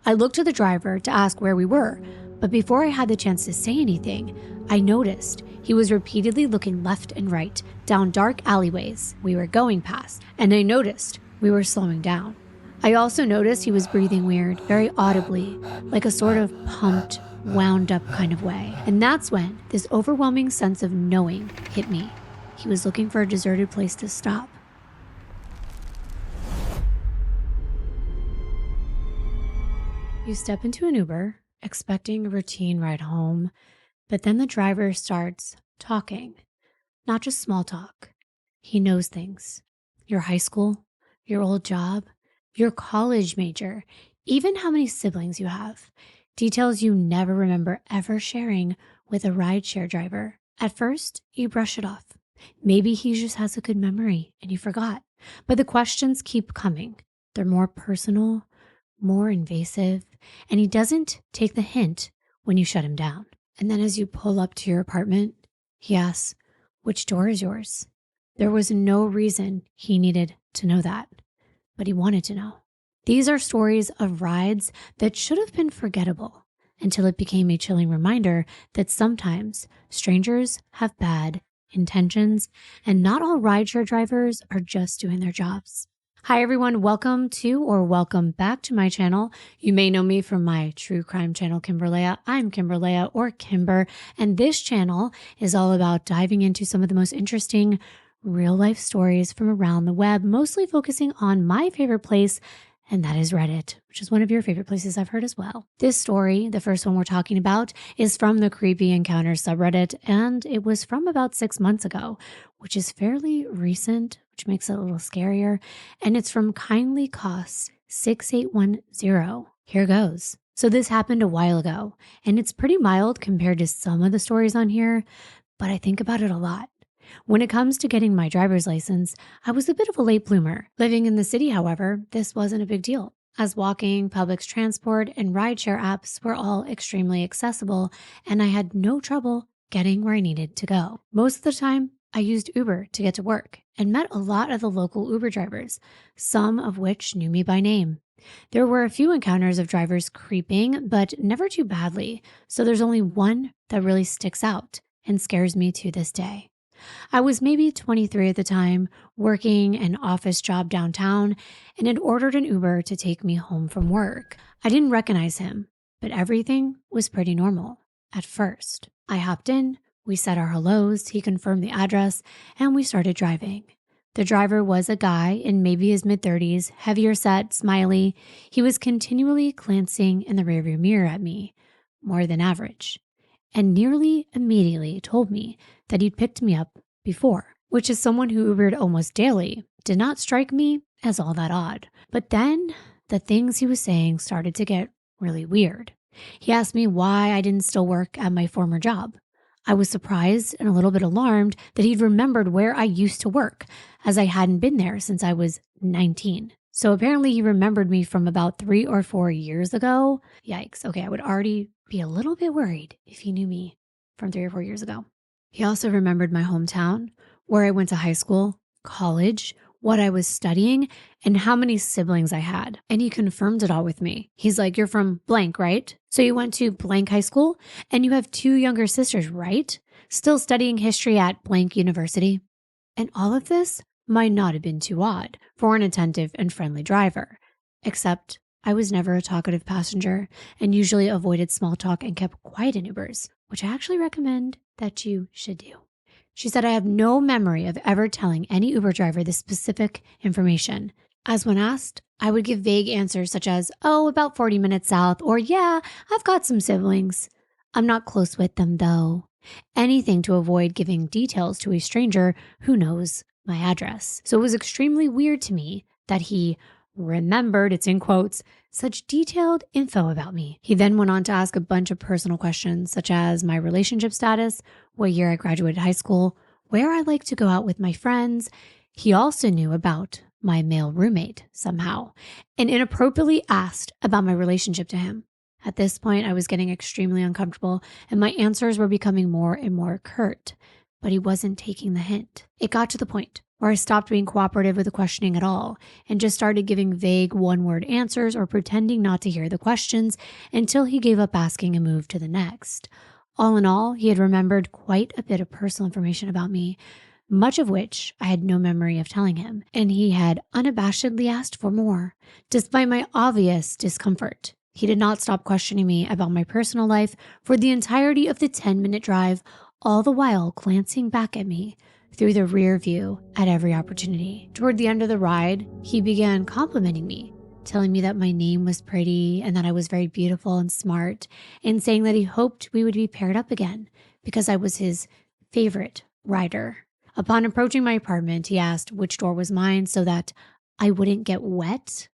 I looked to the driver to ask where we were, but before I had the chance to say anything, I noticed he was repeatedly looking left and right down dark alleyways we were going past, and I noticed we were slowing down. I also noticed he was breathing weird, very audibly, like a sort of pumped, wound up kind of way. And that's when this overwhelming sense of knowing hit me. He was looking for a deserted place to stop. You step into an Uber, expecting a routine ride home, but then the driver starts talking. Not just small talk. He knows things. Your high school, your old job, your college major, even how many siblings you have. Details you never remember ever sharing with a rideshare driver. At first, you brush it off. Maybe he just has a good memory and you forgot. But the questions keep coming. They're more personal, more invasive, and he doesn't take the hint when you shut him down. And then as you pull up to your apartment, he asks, "Which door is yours?" There was no reason he needed to know that, but he wanted to know. These are stories of rides that should have been forgettable until it became a chilling reminder that sometimes strangers have bad intentions and not all rideshare drivers are just doing their jobs. Hi everyone, welcome back to my channel. You may know me from my true crime channel, Kimbyrleigha. I'm Kimbyrleigha or Kimbyr, and this channel is all about diving into some of the most interesting real life stories from around the web, mostly focusing on my favorite place, and that is Reddit, which is one of your favorite places I've heard as well. This story, the first one we're talking about, is from the Creepy Encounters subreddit, and it was from about 6 months ago, which is fairly recent, which makes it a little scarier, and it's from Kindly Cost 6810. Here goes. So this happened a while ago, and it's pretty mild compared to some of the stories on here, but I think about it a lot. When it comes to getting my driver's license, I was a bit of a late bloomer. Living in the city, however, this wasn't a big deal, as walking, public transport, and rideshare apps were all extremely accessible, and I had no trouble getting where I needed to go. Most of the time, I used Uber to get to work and met a lot of the local Uber drivers, some of which knew me by name. There were a few encounters of drivers creeping, but never too badly, so there's only one that really sticks out and scares me to this day. I was maybe 23 at the time, working an office job downtown, and had ordered an Uber to take me home from work. I didn't recognize him, but everything was pretty normal at first. I hopped in, we said our hellos, he confirmed the address, and we started driving. The driver was a guy in maybe his mid-30s, heavier set, smiley. He was continually glancing in the rearview mirror at me, more than average, and nearly immediately told me that he'd picked me up before, which as someone who Ubered almost daily, did not strike me as all that odd. But then the things he was saying started to get really weird. He asked me why I didn't still work at my former job. I was surprised and a little bit alarmed that he'd remembered where I used to work, as I hadn't been there since I was 19. So apparently he remembered me from about 3 or 4 years ago. Yikes. Okay, I would already be a little bit worried if he knew me from 3 or 4 years ago. He also remembered my hometown, where I went to high school, college, what I was studying, and how many siblings I had. And he confirmed it all with me. He's like, "You're from blank, right? So you went to blank high school and you have 2 younger sisters, right? Still studying history at blank university." And all of this might not have been too odd for an attentive and friendly driver, except I was never a talkative passenger and usually avoided small talk and kept quiet in Ubers, which I actually recommend that you should do. She said, "I have no memory of ever telling any Uber driver this specific information, as when asked, I would give vague answers such as, 'Oh, about 40 minutes south,' or 'Yeah, I've got some siblings. I'm not close with them though.' Anything to avoid giving details to a stranger who knows my address. So it was extremely weird to me that he remembered, it's in quotes, such detailed info about me. He then went on to ask a bunch of personal questions, such as my relationship status, what year I graduated high school, where I like to go out with my friends. He also knew about my male roommate somehow, and inappropriately asked about my relationship to him. At this point, I was getting extremely uncomfortable, and my answers were becoming more and more curt, but he wasn't taking the hint. It got to the point or I stopped being cooperative with the questioning at all and just started giving vague one-word answers or pretending not to hear the questions until he gave up asking and moved to the next. All in all, he had remembered quite a bit of personal information about me, much of which I had no memory of telling him, and he had unabashedly asked for more, despite my obvious discomfort. He did not stop questioning me about my personal life for the entirety of the 10-minute drive, all the while glancing back at me through the rear view at every opportunity. Toward the end of the ride, he began complimenting me, telling me that my name was pretty and that I was very beautiful and smart, and saying that he hoped we would be paired up again because I was his favorite rider. Upon approaching my apartment, he asked which door was mine so that I wouldn't get wet.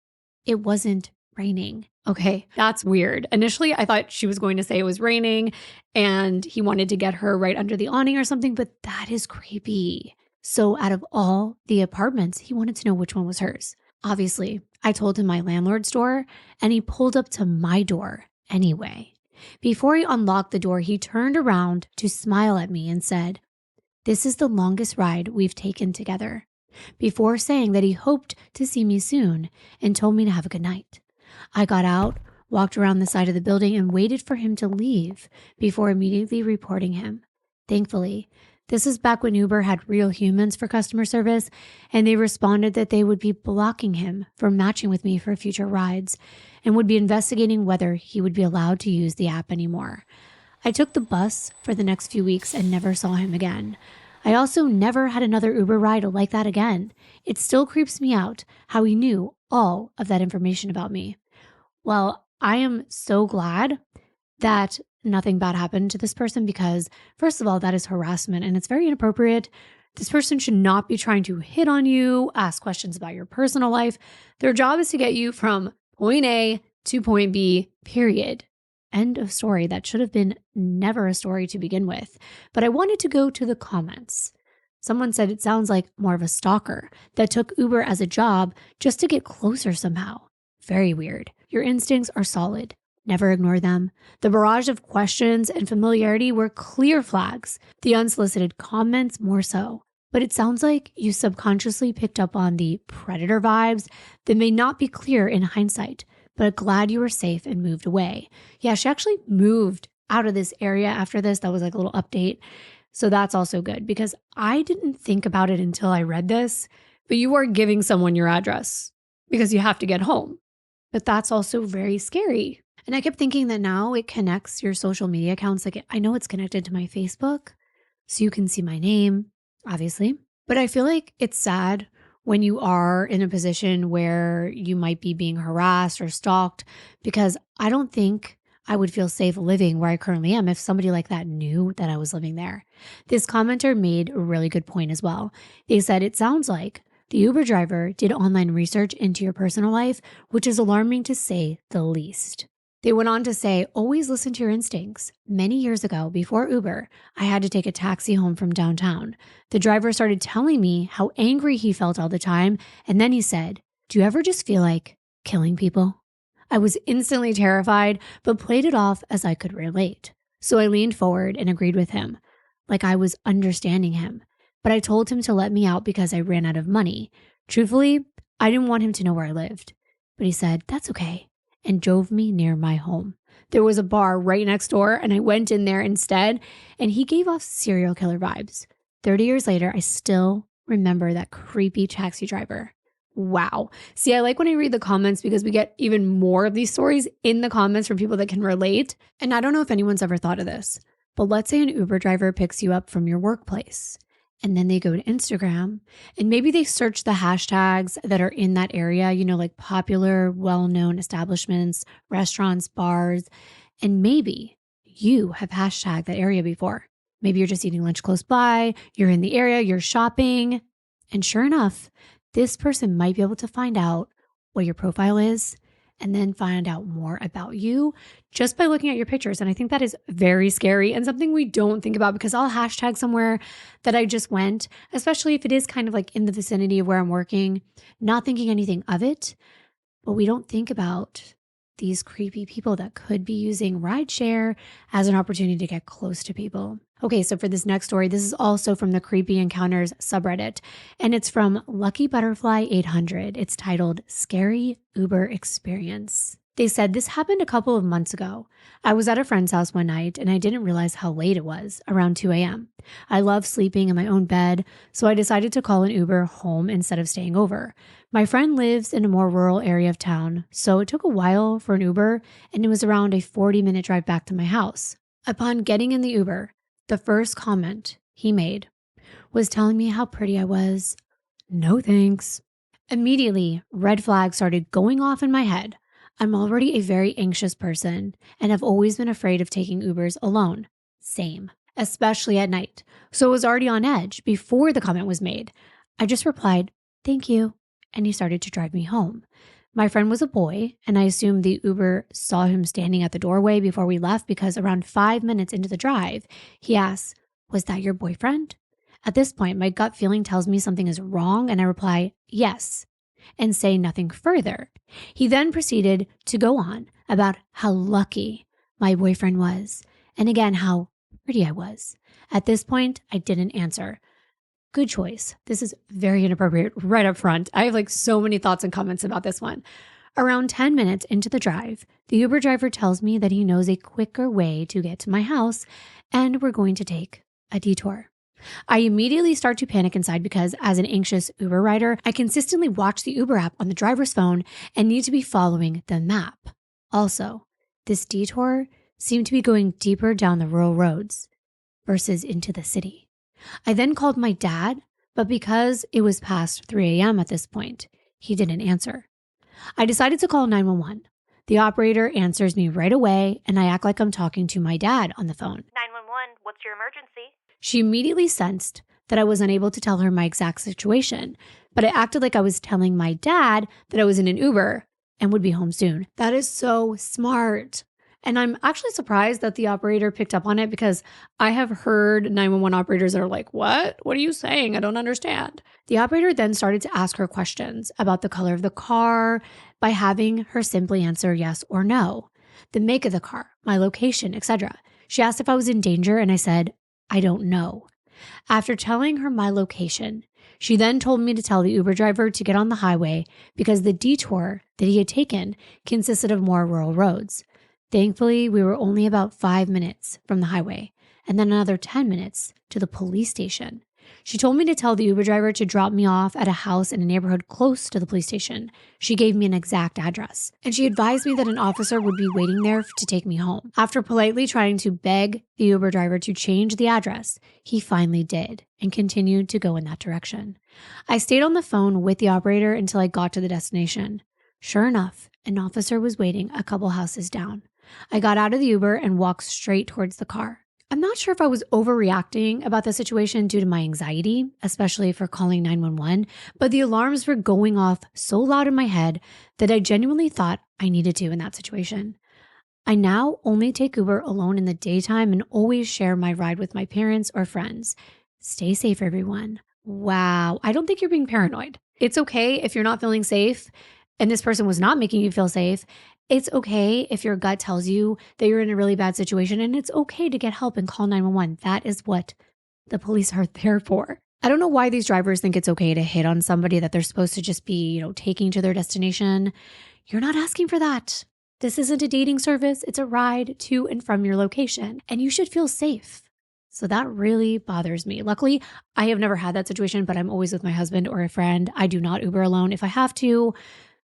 It wasn't raining. Okay, that's weird. Initially, I thought she was going to say it was raining and he wanted to get her right under the awning or something, but that is creepy. So out of all the apartments, he wanted to know which one was hers. Obviously, I told him my landlord's door, and he pulled up to my door anyway. Before he unlocked the door, he turned around to smile at me and said, "This is the longest ride we've taken together," before saying that he hoped to see me soon and told me to have a good night. I got out, walked around the side of the building, and waited for him to leave before immediately reporting him. Thankfully, this is back when Uber had real humans for customer service, and they responded that they would be blocking him from matching with me for future rides and would be investigating whether he would be allowed to use the app anymore. I took the bus for the next few weeks and never saw him again. I also never had another Uber ride like that again. It still creeps me out how he knew all of that information about me. Well, I am so glad that nothing bad happened to this person because, first of all, that is harassment and it's very inappropriate. This person should not be trying to hit on you, ask questions about your personal life. Their job is to get you from point A to point B, period. End of story. That should have been never a story to begin with. But I wanted to go to the comments. Someone said it sounds like more of a stalker that took Uber as a job just to get closer somehow. Very weird. Your instincts are solid. Never ignore them. The barrage of questions and familiarity were clear flags. The unsolicited comments more so. But it sounds like you subconsciously picked up on the predator vibes that may not be clear in hindsight, but glad you were safe and moved away. Yeah, she actually moved out of this area after this. That was like a little update. So that's also good because I didn't think about it until I read this, but you are giving someone your address because you have to get home. But that's also very scary. And I kept thinking that now it connects your social media accounts. Like I know it's connected to my Facebook, so you can see my name, obviously. But I feel like it's sad when you are in a position where you might be being harassed or stalked, because I don't think I would feel safe living where I currently am if somebody like that knew that I was living there. This commenter made a really good point as well. They said, it sounds like the Uber driver did online research into your personal life, which is alarming to say the least. They went on to say, always listen to your instincts. Many years ago, before Uber, I had to take a taxi home from downtown. The driver started telling me how angry he felt all the time, and then he said, "Do you ever just feel like killing people?" I was instantly terrified, but played it off as I could relate. So I leaned forward and agreed with him, like I was understanding him. But I told him to let me out because I ran out of money. Truthfully, I didn't want him to know where I lived. But he said, "That's okay," and drove me near my home. There was a bar right next door, and I went in there instead, and he gave off serial killer vibes. 30 years later, I still remember that creepy taxi driver. Wow. See, I like when I read the comments because we get even more of these stories in the comments from people that can relate. And I don't know if anyone's ever thought of this, but let's say an Uber driver picks you up from your workplace. And then they go to Instagram and maybe they search the hashtags that are in that area, like popular, well-known establishments, restaurants, bars. And maybe you have hashtagged that area before. Maybe you're just eating lunch close by, you're in the area, you're shopping. And sure enough, this person might be able to find out what your profile is and then find out more about you just by looking at your pictures. And I think that is very scary and something we don't think about because I'll hashtag somewhere that I just went, especially if it is kind of like in the vicinity of where I'm working, not thinking anything of it. But we don't think about these creepy people that could be using rideshare as an opportunity to get close to people. Okay, so for this next story, this is also from the Creepy Encounters subreddit, and it's from Lucky Butterfly 800. It's titled Scary Uber Experience. They said this happened a couple of months ago. I was at a friend's house one night and I didn't realize how late it was, around 2 a.m. I love sleeping in my own bed, so I decided to call an Uber home instead of staying over. My friend lives in a more rural area of town, so it took a while for an Uber and it was around a 40-minute drive back to my house. Upon getting in the Uber, the first comment he made was telling me how pretty I was. No thanks. Immediately, red flags started going off in my head. I'm already a very anxious person and have always been afraid of taking Ubers alone. Same, especially at night. So I was already on edge before the comment was made. I just replied, "Thank you," and he started to drive me home. My friend was a boy, and I assumed the Uber saw him standing at the doorway before we left because around 5 minutes into the drive, he asked, "Was that your boyfriend?" At this point, my gut feeling tells me something is wrong, and I reply, "Yes," and say nothing further. He then proceeded to go on about how lucky my boyfriend was, and again, how pretty I was. At this point, I didn't answer. Good choice. This is very inappropriate right up front. I have so many thoughts and comments about this one. Around 10 minutes into the drive, the Uber driver tells me that he knows a quicker way to get to my house, and we're going to take a detour. I immediately start to panic inside because as an anxious Uber rider, I consistently watch the Uber app on the driver's phone and need to be following the map. Also, this detour seemed to be going deeper down the rural roads versus into the city. I then called my dad, but because it was past 3 a.m. at this point, he didn't answer. I decided to call 911. The operator answers me right away, and I act like I'm talking to my dad on the phone. 911, what's your emergency? She immediately sensed that I was unable to tell her my exact situation, but I acted like I was telling my dad that I was in an Uber and would be home soon. That is so smart. And I'm actually surprised that the operator picked up on it because I have heard 911 operators that are like, "What? What are you saying? I don't understand." The operator then started to ask her questions about the color of the car by having her simply answer yes or no, the make of the car, my location, etc. She asked if I was in danger and I said, "I don't know." After telling her my location, she then told me to tell the Uber driver to get on the highway because the detour that he had taken consisted of more rural roads. Thankfully, we were only about 5 minutes from the highway and then another 10 minutes to the police station. She told me to tell the Uber driver to drop me off at a house in a neighborhood close to the police station. She gave me an exact address, and she advised me that an officer would be waiting there to take me home. After politely trying to beg the Uber driver to change the address, he finally did and continued to go in that direction. I stayed on the phone with the operator until I got to the destination. Sure enough, an officer was waiting a couple houses down. I got out of the Uber and walked straight towards the car. I'm not sure if I was overreacting about the situation due to my anxiety, especially for calling 911, but the alarms were going off so loud in my head that I genuinely thought I needed to in that situation. I now only take Uber alone in the daytime and always share my ride with my parents or friends. Stay safe, everyone. Wow, I don't think you're being paranoid. It's okay if you're not feeling safe and this person was not making you feel safe. It's okay if your gut tells you that you're in a really bad situation, and it's okay to get help and call 911. That is what the police are there for. I don't know why these drivers think it's okay to hit on somebody that they're supposed to just be, taking to their destination. You're not asking for that. This isn't a dating service. It's a ride to and from your location, and you should feel safe. So that really bothers me. Luckily, I have never had that situation, but I'm always with my husband or a friend. I do not Uber alone. If I have to,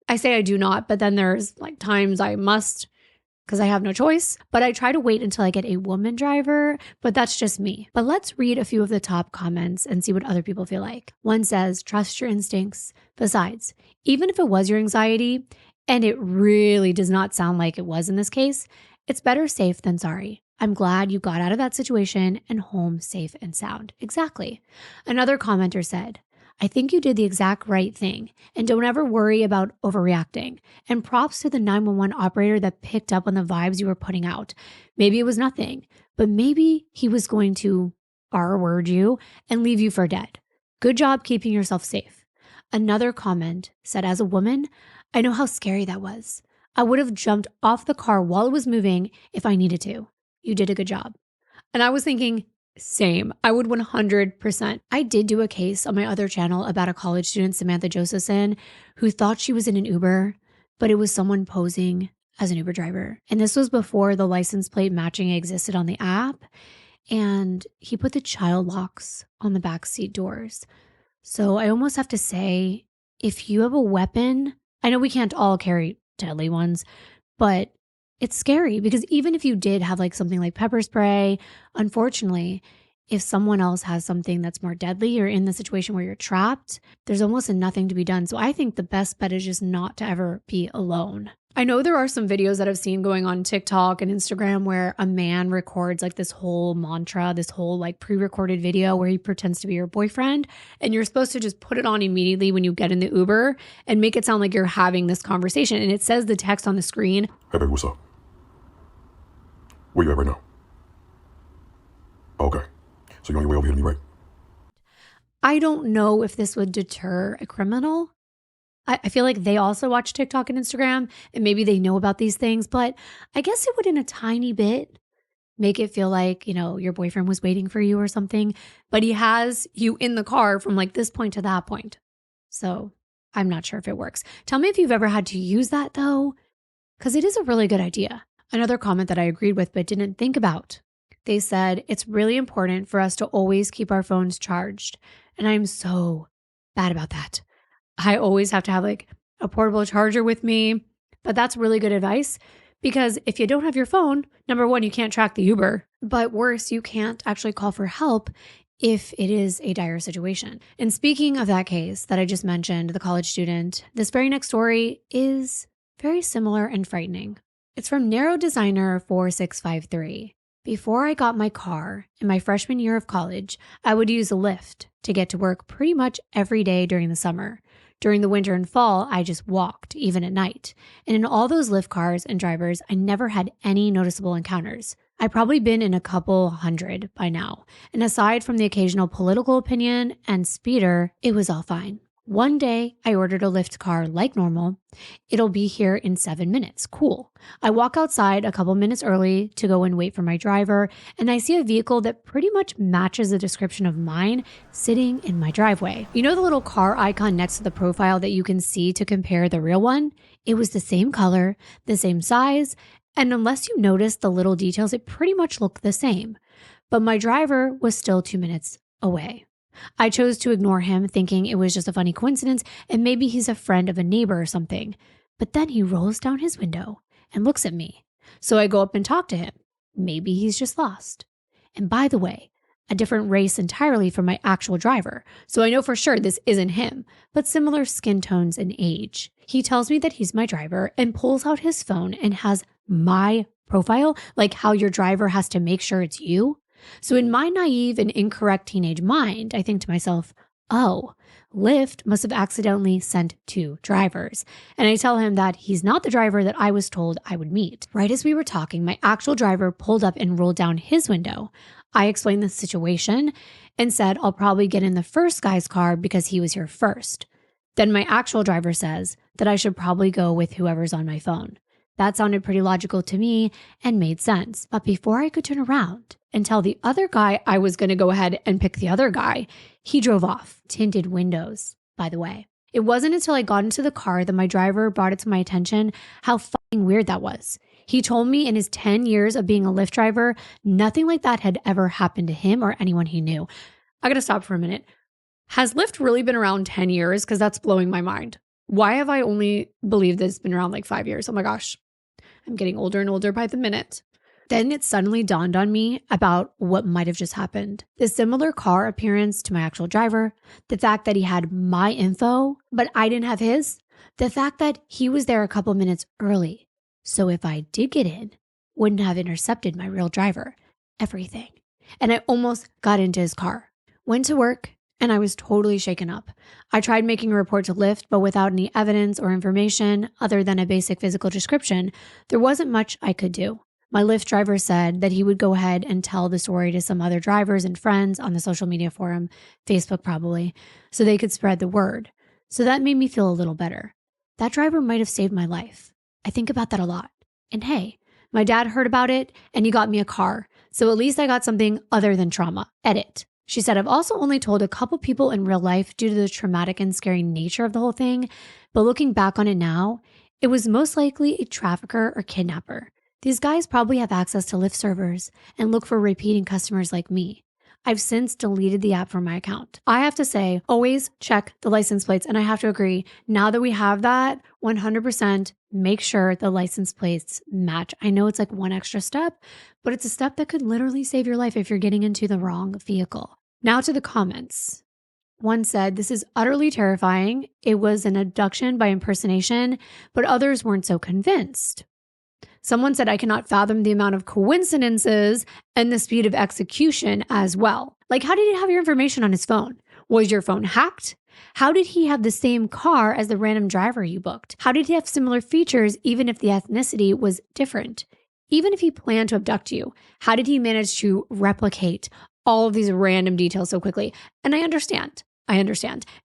I say I do not, but then there's times I must because I have no choice. But I try to wait until I get a woman driver, but that's just me. But let's read a few of the top comments and see what other people feel like. One says, trust your instincts. Besides, even if it was your anxiety, and it really does not sound like it was in this case, it's better safe than sorry. I'm glad you got out of that situation and home safe and sound. Exactly. Another commenter said, I think you did the exact right thing and don't ever worry about overreacting. And props to the 911 operator that picked up on the vibes you were putting out. Maybe it was nothing, but maybe he was going to R-word you and leave you for dead. Good job keeping yourself safe. Another comment said, as a woman, I know how scary that was. I would have jumped off the car while it was moving if I needed to. You did a good job. And I was thinking, same. I would 100%. I did do a case on my other channel about a college student, Samantha Josephson, who thought she was in an Uber, but it was someone posing as an Uber driver. And this was before the license plate matching existed on the app. And he put the child locks on the backseat doors. So I almost have to say, if you have a weapon, I know we can't all carry deadly ones, but it's scary because even if you did have like something like pepper spray, unfortunately, if someone else has something that's more deadly or in the situation where you're trapped, there's almost nothing to be done. So I think the best bet is just not to ever be alone. I know there are some videos that I've seen going on TikTok and Instagram where a man records like this whole mantra, this whole like pre-recorded video where he pretends to be your boyfriend, and you're supposed to just put it on immediately when you get in the Uber and make it sound like you're having this conversation. And it says the text on the screen. Hey baby, what's up? Where you at right now? Okay. So you're on your way over here to me, right? I don't know if this would deter a criminal. I feel like they also watch TikTok and Instagram and maybe they know about these things, but I guess it would in a tiny bit make it feel like, you know, your boyfriend was waiting for you or something, but he has you in the car from like this point to that point. So I'm not sure if it works. Tell me if you've ever had to use that though, because it is a really good idea. Another comment that I agreed with but didn't think about. They said, it's really important for us to always keep our phones charged. And I'm so bad about that. I always have to have like a portable charger with me, but that's really good advice because if you don't have your phone, number one, you can't track the Uber, but worse, you can't actually call for help if it is a dire situation. And speaking of that case that I just mentioned, the college student, this very next story is very similar and frightening. It's from Narrow Designer 4653. Before I got my car in my freshman year of college, I would use a Lyft to get to work pretty much every day during the summer. During the winter and fall, I just walked, even at night. And in all those Lyft cars and drivers, I never had any noticeable encounters. I've probably been in a couple hundred by now. And aside from the occasional political opinion and speeder, it was all fine. One day, I ordered a Lyft car like normal. It'll be here in 7 minutes. Cool. I walk outside a couple minutes early to go and wait for my driver, and I see a vehicle that pretty much matches the description of mine sitting in my driveway. You know the little car icon next to the profile that you can see to compare the real one? It was the same color, the same size, and unless you noticed the little details, it pretty much looked the same. But my driver was still 2 minutes away. I chose to ignore him, thinking it was just a funny coincidence and maybe he's a friend of a neighbor or something. But then he rolls down his window and looks at me. So I go up and talk to him. Maybe he's just lost. And by the way, a different race entirely from my actual driver. So I know for sure this isn't him, but similar skin tones and age. He tells me that he's my driver and pulls out his phone and has my profile, like how your driver has to make sure it's you. So in my naive and incorrect teenage mind, I think to myself, oh, Lyft must have accidentally sent two drivers. And I tell him that he's not the driver that I was told I would meet. Right as we were talking, my actual driver pulled up and rolled down his window. I explained the situation and said I'll probably get in the first guy's car because he was here first. Then my actual driver says that I should probably go with whoever's on my phone. That sounded pretty logical to me and made sense. But before I could turn around and tell the other guy I was going to go ahead and pick the other guy, he drove off. Tinted windows, by the way. It wasn't until I got into the car that my driver brought it to my attention how fucking weird that was. He told me in his 10 years of being a Lyft driver, nothing like that had ever happened to him or anyone he knew. I gotta stop for a minute. Has Lyft really been around 10 years? Because that's blowing my mind. Why have I only believed that it's been around like 5 years? Oh my gosh. I'm getting older and older by the minute. Then it suddenly dawned on me about what might have just happened. The similar car appearance to my actual driver, the fact that he had my info, but I didn't have his, the fact that he was there a couple minutes early. So if I did get in, wouldn't have intercepted my real driver, everything. And I almost got into his car. Went to work, and I was totally shaken up. I tried making a report to Lyft, but without any evidence or information other than a basic physical description, there wasn't much I could do. My Lyft driver said that he would go ahead and tell the story to some other drivers and friends on the social media forum, Facebook probably, so they could spread the word. So that made me feel a little better. That driver might have saved my life. I think about that a lot. And hey, my dad heard about it and he got me a car. So at least I got something other than trauma. Edit. She said, I've also only told a couple people in real life due to the traumatic and scary nature of the whole thing. But looking back on it now, it was most likely a trafficker or kidnapper. These guys probably have access to Lyft servers and look for repeating customers like me. I've since deleted the app from my account. I have to say, always check the license plates. And I have to agree, now that we have that, 100% make sure the license plates match. I know it's like one extra step, but it's a step that could literally save your life if you're getting into the wrong vehicle. Now to the comments. One said, this is utterly terrifying. It was an abduction by impersonation, but others weren't so convinced. Someone said, I cannot fathom the amount of coincidences and the speed of execution as well. Like, how did he have your information on his phone? Was your phone hacked? How did he have the same car as the random driver you booked? How did he have similar features even if the ethnicity was different? Even if he planned to abduct you, how did he manage to replicate all of these random details so quickly? And I understand.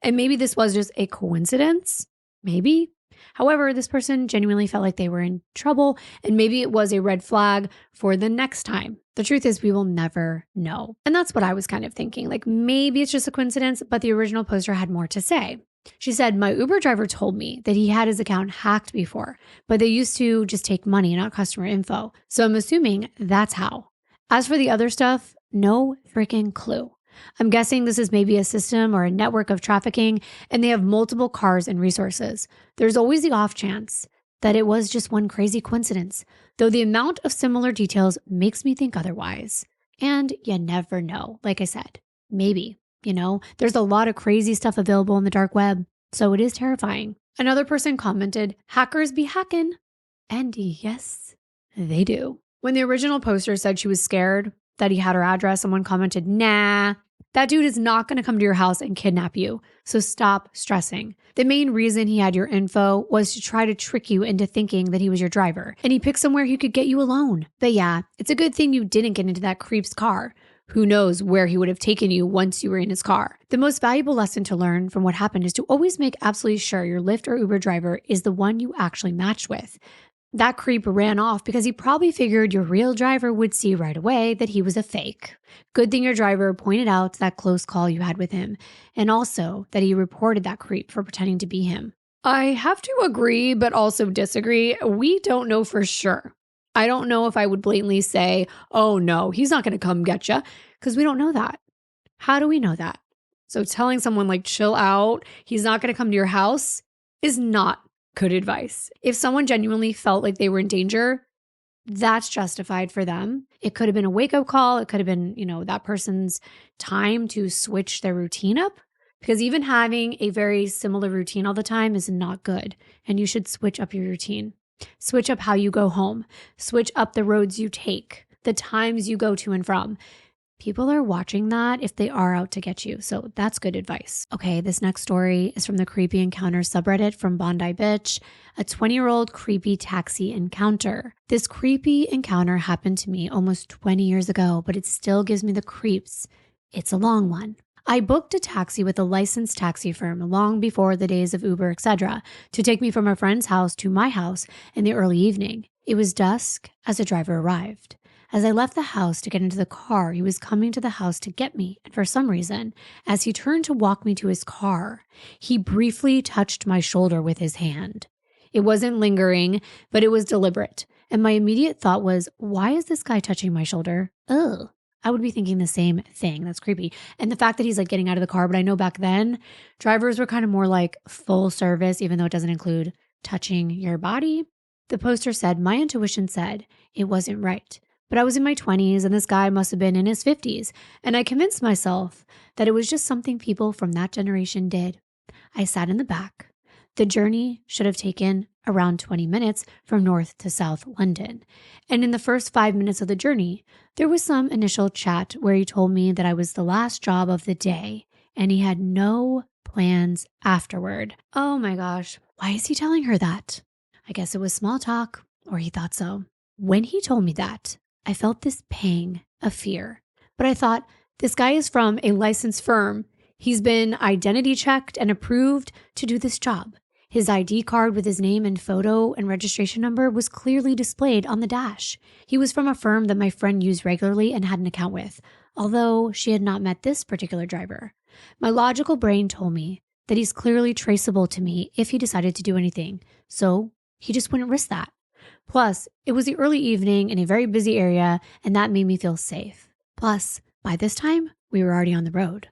And maybe this was just a coincidence. Maybe. However, this person genuinely felt like they were in trouble, and maybe it was a red flag for the next time. The truth is, we will never know. And that's what I was kind of thinking. Like, maybe it's just a coincidence, but the original poster had more to say. She said, my Uber driver told me that he had his account hacked before, but they used to just take money, not customer info. So I'm assuming that's how. As for the other stuff, no freaking clue. I'm guessing this is maybe a system or a network of trafficking, and they have multiple cars and resources. There's always the off chance that it was just one crazy coincidence, though the amount of similar details makes me think otherwise. And you never know. Like I said, maybe, there's a lot of crazy stuff available on the dark web, so it is terrifying. Another person commented, hackers be hacking. And yes, they do. When the original poster said she was scared that he had her address, someone commented, nah, that dude is not going to come to your house and kidnap you, so stop stressing. The main reason he had your info was to try to trick you into thinking that he was your driver, and he picked somewhere he could get you alone. But yeah, it's a good thing you didn't get into that creep's car. Who knows where he would have taken you once you were in his car. The most valuable lesson to learn from what happened is to always make absolutely sure your Lyft or Uber driver is the one you actually matched with. That creep ran off because he probably figured your real driver would see right away that he was a fake. Good thing your driver pointed out that close call you had with him, and also that he reported that creep for pretending to be him. I have to agree, but also disagree. We don't know for sure. I don't know if I would blatantly say, oh no, he's not going to come get you, because we don't know that. How do we know that? So telling someone like, chill out, he's not going to come to your house is not good advice. If someone genuinely felt like they were in danger, that's justified for them. It could have been a wake-up call. It could have been, that person's time to switch their routine up, because even having a very similar routine all the time is not good. And you should switch up your routine. Switch up how you go home. Switch up the roads you take, the times you go to and from. People are watching that if they are out to get you. So that's good advice. Okay, this next story is from the Creepy Encounter subreddit from Bondi Bitch, a 20-year-old creepy taxi encounter. This creepy encounter happened to me almost 20 years ago, but it still gives me the creeps. It's a long one. I booked a taxi with a licensed taxi firm long before the days of Uber, etc., to take me from a friend's house to my house in the early evening. It was dusk as the driver arrived. As I left the house to get into the car, he was coming to the house to get me, and for some reason, as he turned to walk me to his car, he briefly touched my shoulder with his hand. It wasn't lingering, but it was deliberate, and my immediate thought was, why is this guy touching my shoulder? Ugh. I would be thinking the same thing. That's creepy. And the fact that he's like getting out of the car, but I know back then, drivers were kind of more like full service, even though it doesn't include touching your body. The poster said, my intuition said it wasn't right. But I was in my 20s and this guy must have been in his 50s. And I convinced myself that it was just something people from that generation did. I sat in the back. The journey should have taken around 20 minutes from North to South London. And in the first 5 minutes of the journey, there was some initial chat where he told me that I was the last job of the day and he had no plans afterward. Oh my gosh, why is he telling her that? I guess it was small talk, or he thought so. When he told me that, I felt this pang of fear. But I thought, this guy is from a licensed firm. He's been identity checked and approved to do this job. His ID card with his name and photo and registration number was clearly displayed on the dash. He was from a firm that my friend used regularly and had an account with, although she had not met this particular driver. My logical brain told me that he's clearly traceable to me if he decided to do anything, so he just wouldn't risk that. Plus, it was the early evening in a very busy area, and that made me feel safe. Plus, by this time, we were already on the road.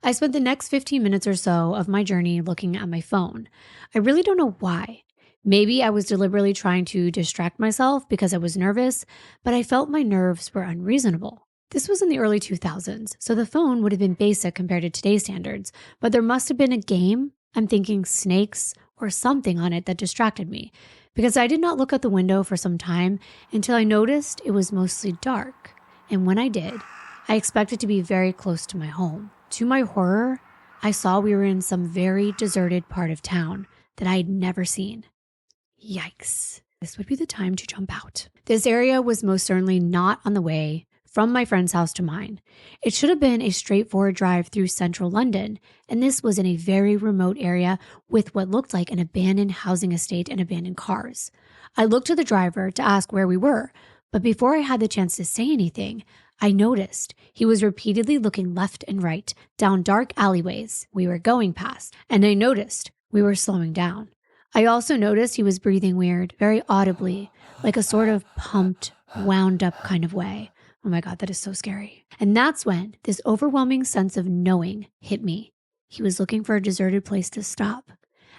I spent the next 15 minutes or so of my journey looking at my phone. I really don't know why. Maybe I was deliberately trying to distract myself because I was nervous, but I felt my nerves were unreasonable. This was in the early 2000s, so the phone would have been basic compared to today's standards, but there must have been a game, I'm thinking snakes or something on it that distracted me, because I did not look out the window for some time until I noticed it was mostly dark. And when I did, I expected to be very close to my home. To my horror, I saw we were in some very deserted part of town that I had never seen. Yikes. This would be the time to jump out. This area was most certainly not on the way from my friend's house to mine. It should have been a straightforward drive through central London, and this was in a very remote area with what looked like an abandoned housing estate and abandoned cars. I looked to the driver to ask where we were, but before I had the chance to say anything, I noticed he was repeatedly looking left and right down dark alleyways we were going past, and I noticed we were slowing down. I also noticed he was breathing weird, very audibly, like a sort of pumped, wound up kind of way. Oh my God, that is so scary. And that's when this overwhelming sense of knowing hit me. He was looking for a deserted place to stop.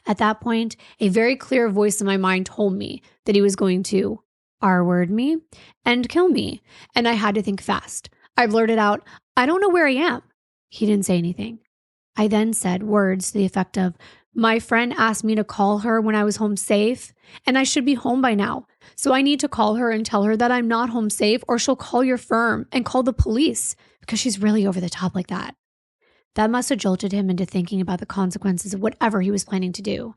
At that point, a very clear voice in my mind told me that he was going to R-word me and kill me. And I had to think fast. I blurted out, "I don't know where I am." He didn't say anything. I then said words to the effect of, "My friend asked me to call her when I was home safe, and I should be home by now. So I need to call her and tell her that I'm not home safe, or she'll call your firm and call the police because she's really over the top like that." That must have jolted him into thinking about the consequences of whatever he was planning to do.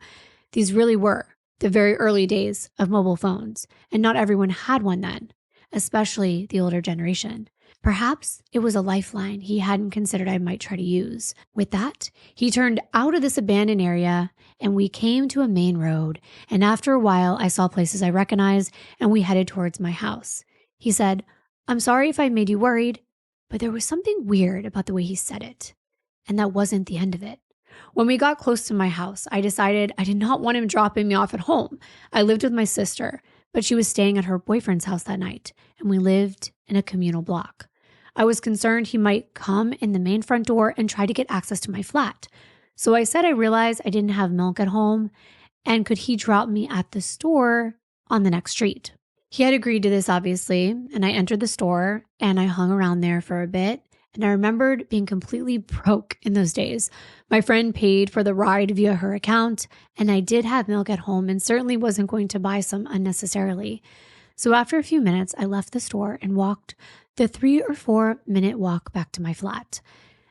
These really were the very early days of mobile phones, and not everyone had one then, especially the older generation. Perhaps it was a lifeline he hadn't considered I might try to use. With that, he turned out of this abandoned area and we came to a main road. And after a while, I saw places I recognized and we headed towards my house. He said, "I'm sorry if I made you worried," but there was something weird about the way he said it. And that wasn't the end of it. When we got close to my house, I decided I did not want him dropping me off at home. I lived with my sister, but she was staying at her boyfriend's house that night, and we lived in a communal block. I was concerned he might come in the main front door and try to get access to my flat. So I said I realized I didn't have milk at home, and could he drop me at the store on the next street? He had agreed to this, obviously, and I entered the store, and I hung around there for a bit. And I remembered being completely broke in those days. My friend paid for the ride via her account, and I did have milk at home and certainly wasn't going to buy some unnecessarily. So after a few minutes, I left the store and walked the 3 or 4 minute walk back to my flat.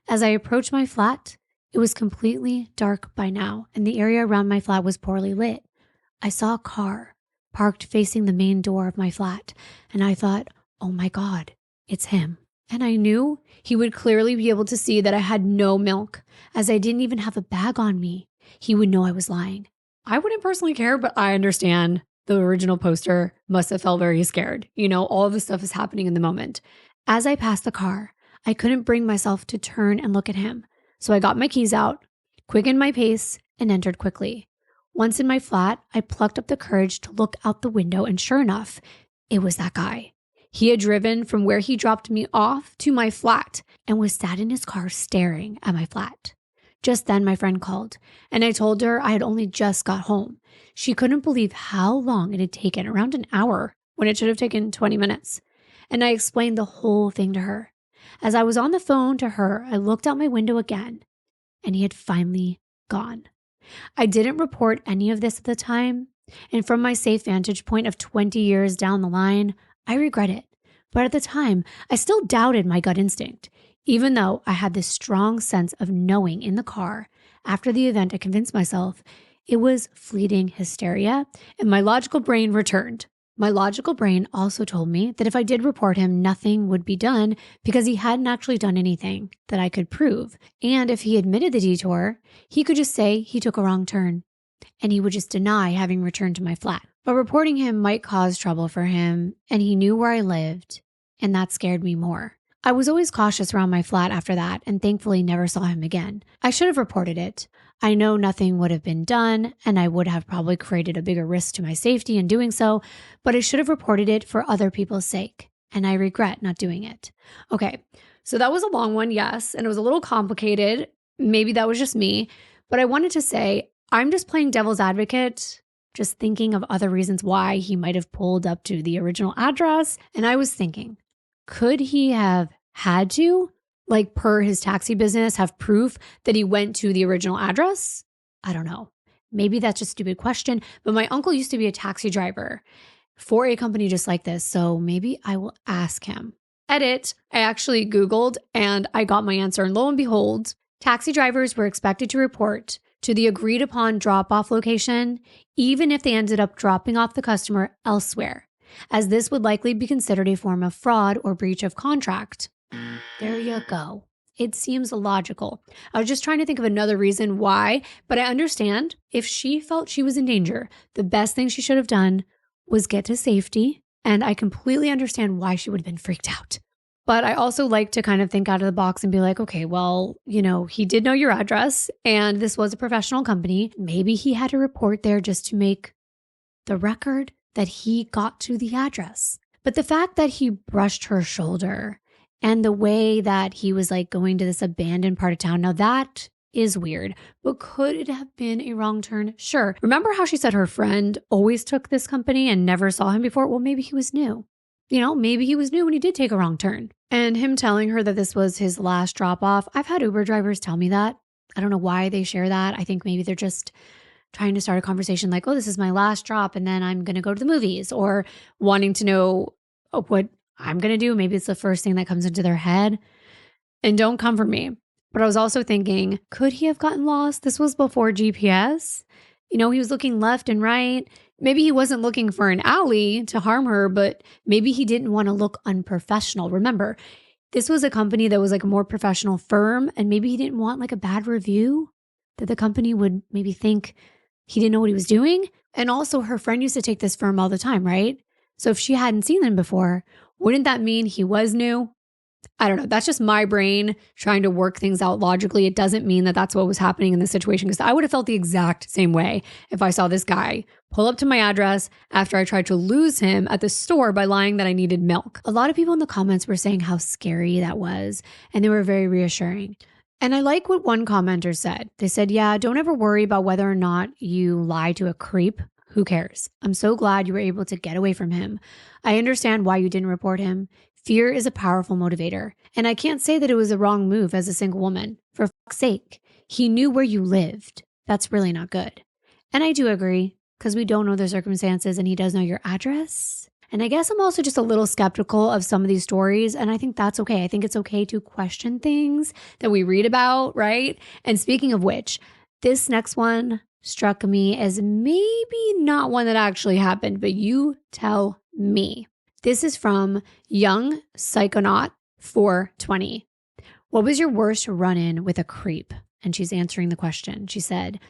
As I approached my flat, it was completely dark by now, and the area around my flat was poorly lit. I saw a car parked facing the main door of my flat, and I thought, oh my God, it's him. And I knew he would clearly be able to see that I had no milk, as I didn't even have a bag on me. He would know I was lying. I wouldn't personally care, but I understand the original poster must have felt very scared. You know, all of this stuff is happening in the moment. As I passed the car, I couldn't bring myself to turn and look at him. So I got my keys out, quickened my pace, and entered quickly. Once in my flat, I plucked up the courage to look out the window, and sure enough, it was that guy. He had driven from where he dropped me off to my flat and was sat in his car staring at my flat. Just then, my friend called, and I told her I had only just got home. She couldn't believe how long it had taken, around an hour, when it should have taken 20 minutes. And I explained the whole thing to her. As I was on the phone to her, I looked out my window again, and he had finally gone. I didn't report any of this at the time, and from my safe vantage point of 20 years down the line, I regret it, but at the time, I still doubted my gut instinct. Even though I had this strong sense of knowing in the car, after the event, I convinced myself it was fleeting hysteria, and my logical brain returned. My logical brain also told me that if I did report him, nothing would be done because he hadn't actually done anything that I could prove. And if he admitted the detour, he could just say he took a wrong turn. and he would just deny having returned to my flat. But reporting him might cause trouble for him, and he knew where I lived, and that scared me more. I was always cautious around my flat after that, and thankfully never saw him again. I should have reported it. I know nothing would have been done, and I would have probably created a bigger risk to my safety in doing so, but I should have reported it for other people's sake, and I regret not doing it. Okay, so that was a long one, yes, and it was a little complicated. Maybe that was just me, but I wanted to say, I'm just playing devil's advocate, just thinking of other reasons why he might have pulled up to the original address. And I was thinking, could he have had to, like per his taxi business, have proof that he went to the original address? I don't know. Maybe that's just a stupid question, but my uncle used to be a taxi driver for a company just like this, so maybe I will ask him. Edit, I actually Googled and I got my answer, and lo and behold, taxi drivers were expected to report to the agreed upon drop-off location, even if they ended up dropping off the customer elsewhere, as this would likely be considered a form of fraud or breach of contract. There you go. It seems logical. I was just trying to think of another reason why, but I understand if she felt she was in danger, the best thing she should have done was get to safety, and I completely understand why she would have been freaked out. But I also like to kind of think out of the box and be like, okay, well, he did know your address and this was a professional company. Maybe he had to report there just to make the record that he got to the address. But the fact that he brushed her shoulder and the way that he was like going to this abandoned part of town, now that is weird. But could it have been a wrong turn? Sure. Remember how she said her friend always took this company and never saw him before? Well, maybe he was new. Maybe he was new when he did take a wrong turn. And him telling her that this was his last drop off. I've had Uber drivers tell me that. I don't know why they share that. I think maybe they're just trying to start a conversation like, oh, this is my last drop and then I'm going to go to the movies, or wanting to know what I'm going to do. Maybe it's the first thing that comes into their head. And don't come for me. But I was also thinking, could he have gotten lost? This was before GPS. He was looking left and right. Maybe he wasn't looking for an alley to harm her, but maybe he didn't want to look unprofessional. Remember, this was a company that was like a more professional firm, and maybe he didn't want like a bad review that the company would maybe think he didn't know what he was doing. And also her friend used to take this firm all the time, right? So if she hadn't seen them before, wouldn't that mean he was new? I don't know. That's just my brain trying to work things out logically. It doesn't mean that that's what was happening in this situation, because I would have felt the exact same way if I saw this guy pull up to my address after I tried to lose him at the store by lying that I needed milk. A lot of people in the comments were saying how scary that was, and they were very reassuring. And I like what one commenter said. They said, yeah, don't ever worry about whether or not you lie to a creep. Who cares? I'm so glad you were able to get away from him. I understand why you didn't report him. Fear is a powerful motivator. And I can't say that it was a wrong move as a single woman. For fuck's sake, he knew where you lived. That's really not good. And I do agree, because we don't know the circumstances and he does know your address. And I guess I'm also just a little skeptical of some of these stories, and I think that's okay. I think it's okay to question things that we read about, right? And speaking of which, this next one struck me as maybe not one that actually happened, but you tell me. This is from Young Psychonaut 420. What was your worst run-in with a creep? And she's answering the question. She said,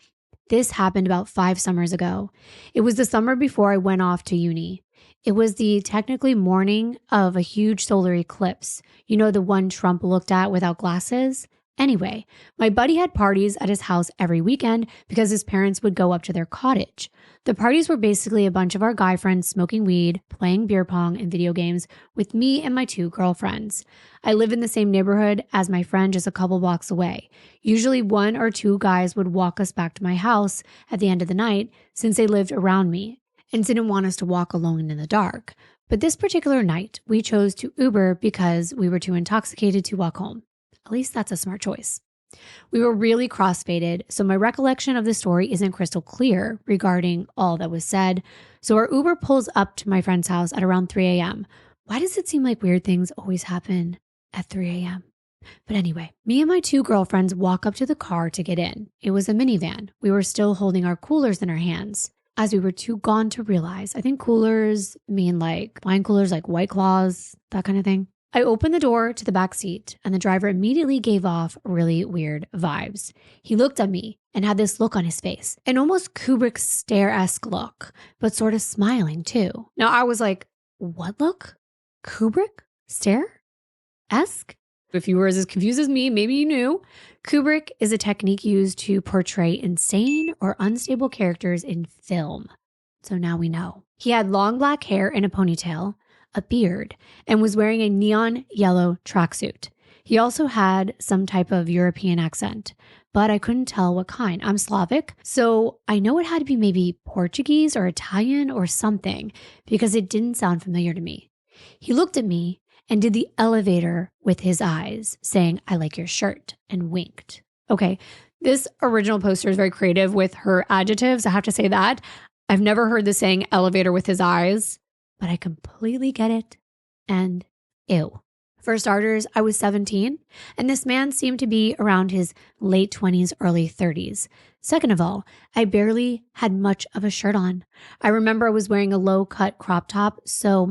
this happened about 5 summers ago. It was the summer before I went off to uni. It was the technically morning of a huge solar eclipse. The one Trump looked at without glasses? Anyway, my buddy had parties at his house every weekend because his parents would go up to their cottage. The parties were basically a bunch of our guy friends smoking weed, playing beer pong and video games with me and my 2 girlfriends. I live in the same neighborhood as my friend, just a couple blocks away. Usually 1 or 2 guys would walk us back to my house at the end of the night since they lived around me and didn't want us to walk alone in the dark. But this particular night, we chose to Uber because we were too intoxicated to walk home. At least that's a smart choice. We were really crossfaded, so my recollection of the story isn't crystal clear regarding all that was said. So our Uber pulls up to my friend's house at around 3 a.m. Why does it seem like weird things always happen at 3 a.m.? But anyway, me and my 2 girlfriends walk up to the car to get in. It was a minivan. We were still holding our coolers in our hands, as we were too gone to realize. I think coolers mean like wine coolers, like White Claws, that kind of thing. I opened the door to the back seat and the driver immediately gave off really weird vibes. He looked at me and had this look on his face, an almost Kubrick stare-esque look, but sort of smiling too. Now I was like, what look? Kubrick? Stare-esque? If you were as confused as me, maybe you knew. Kubrick is a technique used to portray insane or unstable characters in film. So now we know. He had long black hair in a ponytail, a beard, and was wearing a neon yellow tracksuit. He also had some type of European accent, but I couldn't tell what kind. I'm Slavic, so I know it had to be maybe Portuguese or Italian or something because it didn't sound familiar to me. He looked at me and did the elevator with his eyes, saying, "I like your shirt," and winked. Okay, this original poster is very creative with her adjectives. I have to say that. I've never heard the saying elevator with his eyes, but I completely get it. And ew. For starters, I was 17, and this man seemed to be around his late 20s, early 30s. Second of all, I barely had much of a shirt on. I remember I was wearing a low-cut crop top, so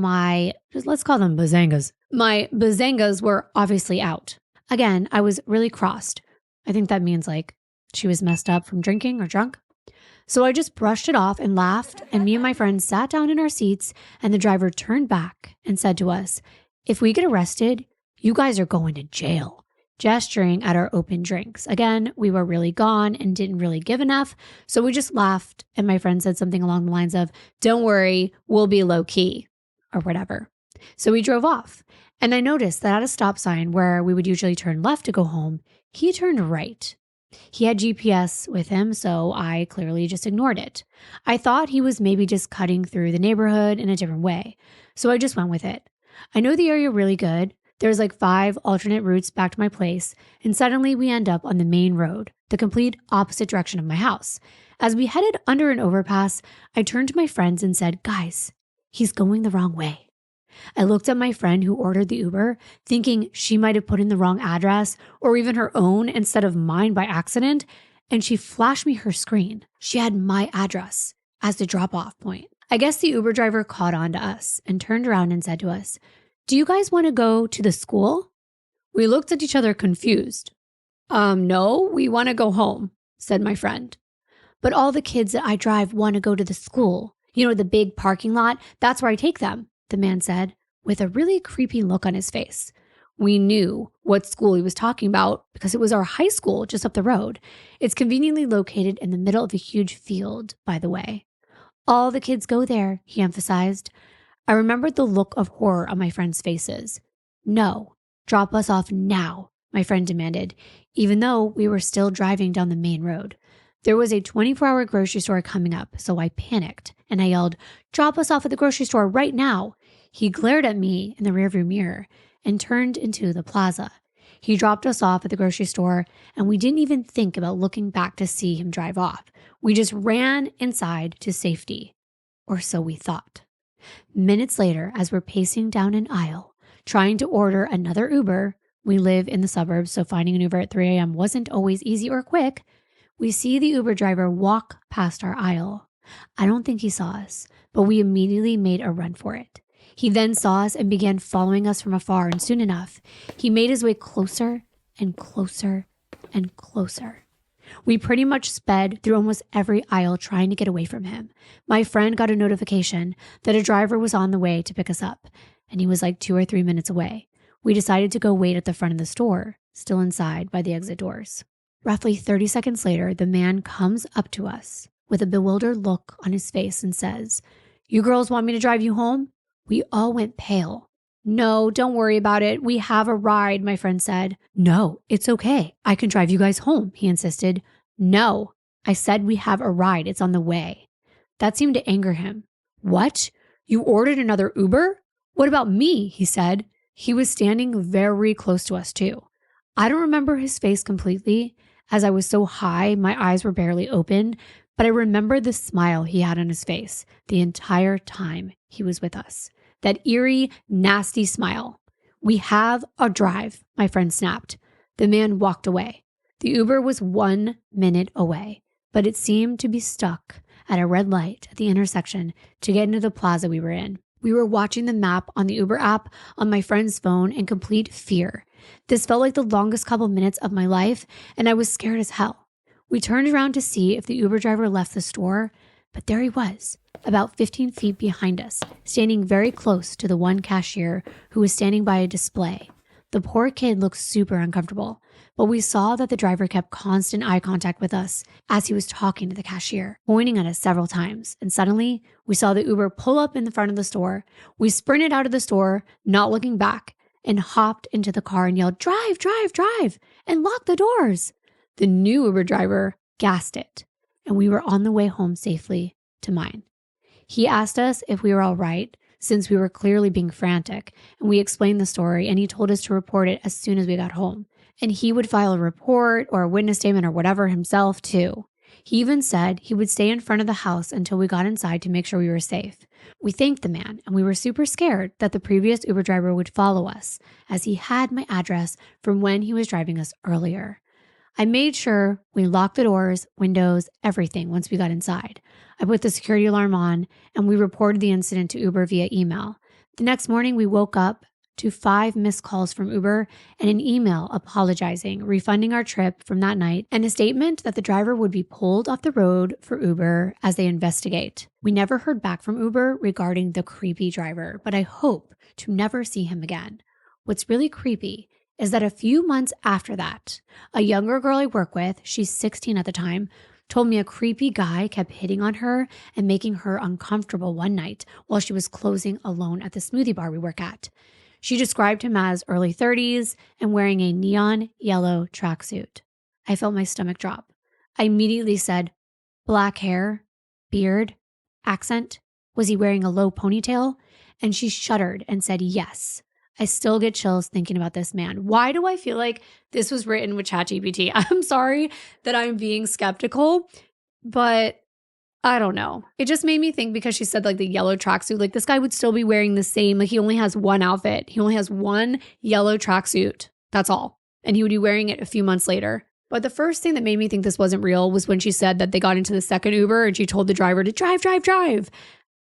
let's call them bazangas. My bazangas were obviously out. Again, I was really crossed. I think that means like she was messed up from drinking or drunk. So I just brushed it off and laughed, and me and my friends sat down in our seats, and the driver turned back and said to us, "If we get arrested, you guys are going to jail," gesturing at our open drinks. Again, we were really gone and didn't really give enough, so we just laughed, and my friend said something along the lines of, "Don't worry, we'll be low key," or whatever. So we drove off, and I noticed that at a stop sign where we would usually turn left to go home, he turned right. He had GPS with him, so I clearly just ignored it. I thought he was maybe just cutting through the neighborhood in a different way, so I just went with it. I know the area really good. There's like 5 alternate routes back to my place, and suddenly we end up on the main road, the complete opposite direction of my house. As we headed under an overpass, I turned to my friends and said, "Guys, he's going the wrong way." I looked at my friend who ordered the Uber, thinking she might have put in the wrong address or even her own instead of mine by accident, and she flashed me her screen. She had my address as the drop-off point. I guess the Uber driver caught on to us and turned around and said to us, "Do you guys want to go to the school?" We looked at each other confused. No, we want to go home," said my friend. "But all the kids that I drive want to go to the school. You know, the big parking lot, that's where I take them," the man said, with a really creepy look on his face. We knew what school he was talking about because it was our high school just up the road. It's conveniently located in the middle of a huge field, by the way. "All the kids go there," he emphasized. I remembered the look of horror on my friends' faces. "No, drop us off now," my friend demanded, even though we were still driving down the main road. There was a 24-hour grocery store coming up, so I panicked and I yelled, "Drop us off at the grocery store right now." He glared at me in the rearview mirror and turned into the plaza. He dropped us off at the grocery store, and we didn't even think about looking back to see him drive off. We just ran inside to safety, or so we thought. Minutes later, as we're pacing down an aisle, trying to order another Uber — we live in the suburbs, so finding an Uber at 3 a.m. wasn't always easy or quick — we see the Uber driver walk past our aisle. I don't think he saw us, but we immediately made a run for it. He then saw us and began following us from afar, and soon enough, he made his way closer and closer and closer. We pretty much sped through almost every aisle trying to get away from him. My friend got a notification that a driver was on the way to pick us up, and he was like 2 or 3 minutes away. We decided to go wait at the front of the store, still inside by the exit doors. Roughly 30 seconds later, the man comes up to us with a bewildered look on his face and says, "You girls want me to drive you home?" We all went pale. "No, don't worry about it. We have a ride," my friend said. "No, it's okay. I can drive you guys home," he insisted. "No, I said we have a ride. It's on the way." That seemed to anger him. "What? You ordered another Uber? What about me?" he said. He was standing very close to us too. I don't remember his face completely, as I was so high my eyes were barely open, but I remember the smile he had on his face the entire time he was with us. That eerie, nasty smile. "We have a drive," my friend snapped. The man walked away. The Uber was 1 minute away, but it seemed to be stuck at a red light at the intersection to get into the plaza we were in. We were watching the map on the Uber app on my friend's phone in complete fear. This felt like the longest couple minutes of my life, and I was scared as hell. We turned around to see if the Uber driver left the store, but there he was, about 15 feet behind us, standing very close to the one cashier who was standing by a display. The poor kid looked super uncomfortable, but we saw that the driver kept constant eye contact with us as he was talking to the cashier, pointing at us several times. And suddenly, we saw the Uber pull up in the front of the store. We sprinted out of the store, not looking back, and hopped into the car and yelled, "Drive, drive, drive, and lock the doors." The new Uber driver gassed it, and we were on the way home safely to mine. He asked us if we were all right, since we were clearly being frantic, and we explained the story, and he told us to report it as soon as we got home. And he would file a report or a witness statement or whatever himself too. He even said he would stay in front of the house until we got inside to make sure we were safe. We thanked the man, and we were super scared that the previous Uber driver would follow us, as he had my address from when he was driving us earlier. I made sure we locked the doors, windows, everything once we got inside. I put the security alarm on, and we reported the incident to Uber via email. The next morning, we woke up to 5 missed calls from Uber and an email apologizing, refunding our trip from that night, and a statement that the driver would be pulled off the road for Uber as they investigate. We never heard back from Uber regarding the creepy driver, but I hope to never see him again. What's really creepy is that a few months after that, a younger girl I work with, she's 16 at the time, told me a creepy guy kept hitting on her and making her uncomfortable one night while she was closing alone at the smoothie bar we work at. She described him as early 30s and wearing a neon yellow tracksuit. I felt my stomach drop. I immediately said, "Black hair, beard, accent? Was he wearing a low ponytail?" And she shuddered and said, "Yes." I still get chills thinking about this man. Why do I feel like this was written with ChatGPT? I'm sorry that I'm being skeptical, but I don't know. It just made me think because she said like the yellow tracksuit, like this guy would still be wearing the same, like he only has one outfit. He only has one yellow tracksuit. That's all. And he would be wearing it a few months later. But the first thing that made me think this wasn't real was when she said that they got into the second Uber and she told the driver to drive, drive, drive.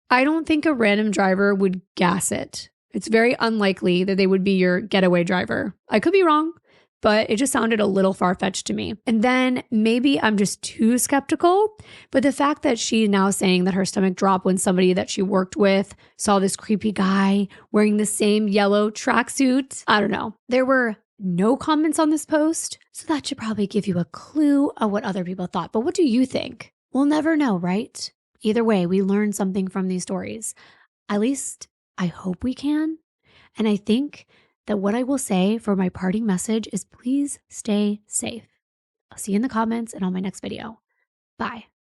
I don't think a random driver would gas it. It's very unlikely that they would be your getaway driver. I could be wrong, but it just sounded a little far-fetched to me. And then maybe I'm just too skeptical, but the fact that she's now saying that her stomach dropped when somebody that she worked with saw this creepy guy wearing the same yellow tracksuit, I don't know. There were no comments on this post, so that should probably give you a clue of what other people thought. But what do you think? We'll never know, right? Either way, we learned something from these stories. At least I hope we can. And I think that what I will say for my parting message is please stay safe. I'll see you in the comments and on my next video. Bye.